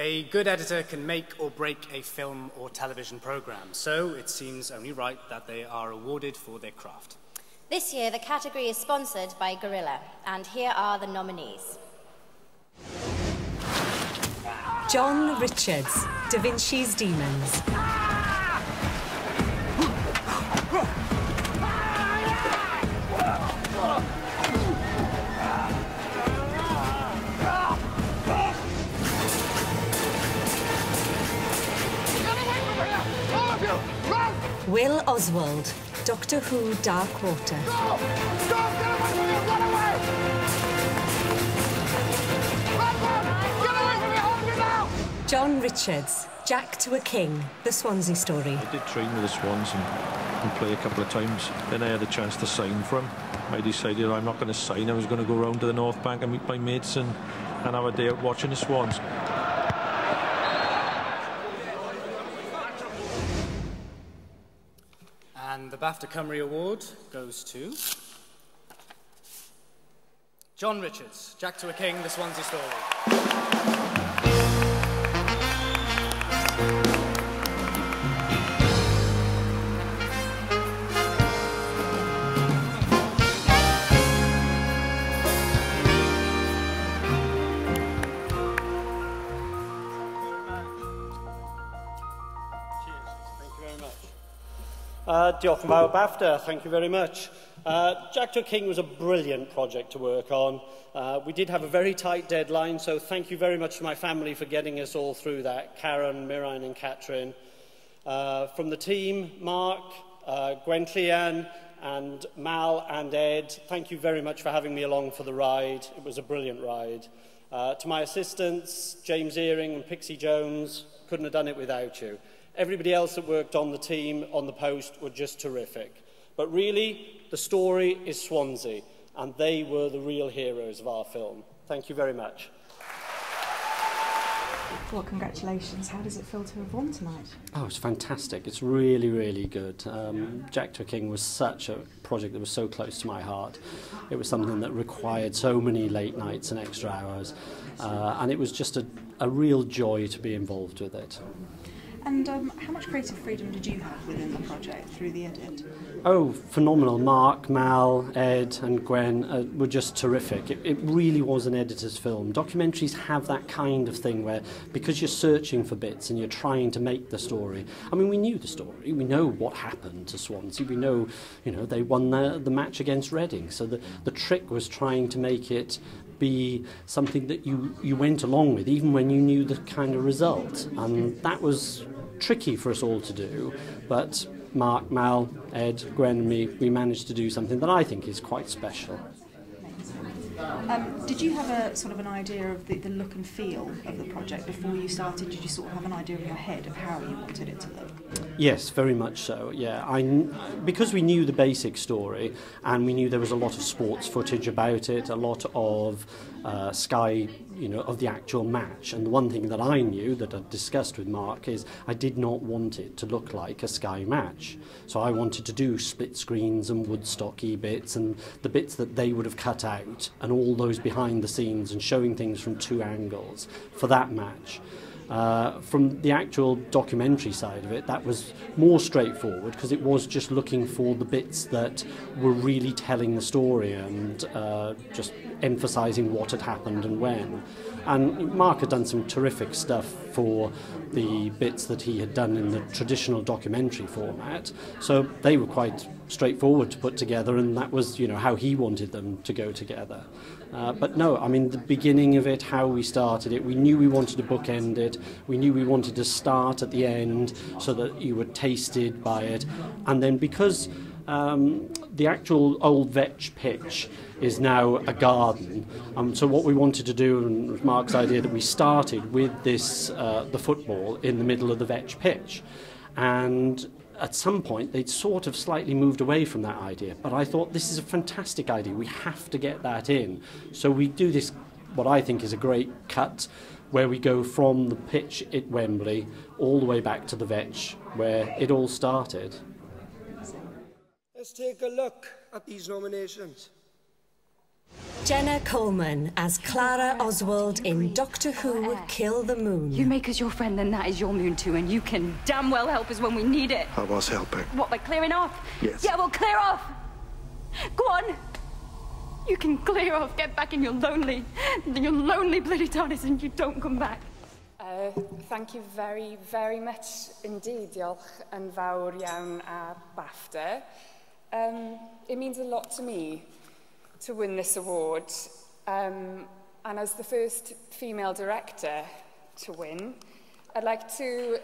A good editor can make or break a film or television programme, so it seems only right that they are awarded for their craft. This year, the category is sponsored by Gorilla, and here are the nominees. John Richards, Da Vinci's Demons. Will Oswald, Doctor Who Dark Water. Go! Stop! Get away from me! Run away! Get away from me! Hold me now! John Richards, Jack to a King, The Swansea Story. I did train with the Swans and play a couple of times. Then I had a chance to sign for him. I decided I'm not going to sign. I was going to go round to the North Bank and meet my mates and have a day out watching the Swans. And the BAFTA Cymru Award goes to John Richards, Jack to a King, The Swansea Story. Diolch yn fawr BAFTA, thank you very much. Jack to a King was a brilliant project to work on. We did have a very tight deadline, so thank you very much to my family for getting us all through that, Karen, Mirain and Catherine. From the team, Mark, Gwen Llian and Mal and Ed, thank you very much for having me along for the ride. It was a brilliant ride. To my assistants, James Earing and Pixie Jones, couldn't have done it without you. Everybody else that worked on the team, on the post, were just terrific. But really, the story is Swansea, and they were the real heroes of our film. Thank you very much. Well, congratulations. How does it feel to have won tonight? Oh, it's fantastic. It's really, really good. Jack to a King was such a project that was so close to my heart. It was something that required so many late nights and extra hours, and it was just a real joy to be involved with it. And how much creative freedom did you have within the project through the edit? Oh, phenomenal. Mark, Mal, Ed and Gwen were just terrific. It really was an editor's film. Documentaries have that kind of thing where, because you're searching for bits and you're trying to make the story. I mean, we knew the story. We know what happened to Swansea. We know, they won the match against Reading. So the trick was trying to make it be something that you went along with, even when you knew the kind of result. And that was tricky for us all to do, but Mark, Mal, Ed, Gwen and me, we managed to do something that I think is quite special. Did you have a sort of an idea of the look and feel of the project before you started? Did you sort of have an idea in your head of how you wanted it to look? Yes, very much so, yeah. Because we knew the basic story and we knew there was a lot of sports footage about it, a lot of Sky, of the actual match. And the one thing that I knew, that I'd discussed with Mark, is I did not want it to look like a Sky match. So I wanted to do split screens and Woodstocky bits and the bits that they would have cut out and all those behind the scenes and showing things from two angles for that match. From the actual documentary side of it, that was more straightforward because it was just looking for the bits that were really telling the story and just emphasising what had happened and when. And Mark had done some terrific stuff for the bits that he had done in the traditional documentary format, so they were quite straightforward to put together, and that was how he wanted them to go together. But no, I mean, the beginning of it, how we started it, we knew we wanted to bookend it, we knew we wanted to start at the end so that you were tasted by it, and then because the actual old vetch pitch is now a garden. So what we wanted to do, and with Mark's idea, that we started with this, the football in the middle of the vetch pitch. And at some point, they'd sort of slightly moved away from that idea. But I thought, this is a fantastic idea. We have to get that in. So we do this, what I think is a great cut, where we go from the pitch at Wembley all the way back to the vetch, where it all started. Let's take a look at these nominations. Jenna Coleman as Clara Oswald in Doctor Who Kill the Moon. You make us your friend, then that is your moon too, and you can damn well help us when we need it. I was helping. What, by clearing off? Yes. Yeah, well, clear off! Go on! You can clear off, get back in your lonely bloody TARDIS, and you don't come back. Thank you very, very much indeed. Diolch yn fawr iawn a BAFTA. It means a lot to me to win this award, and as the first female director to win, I'd like to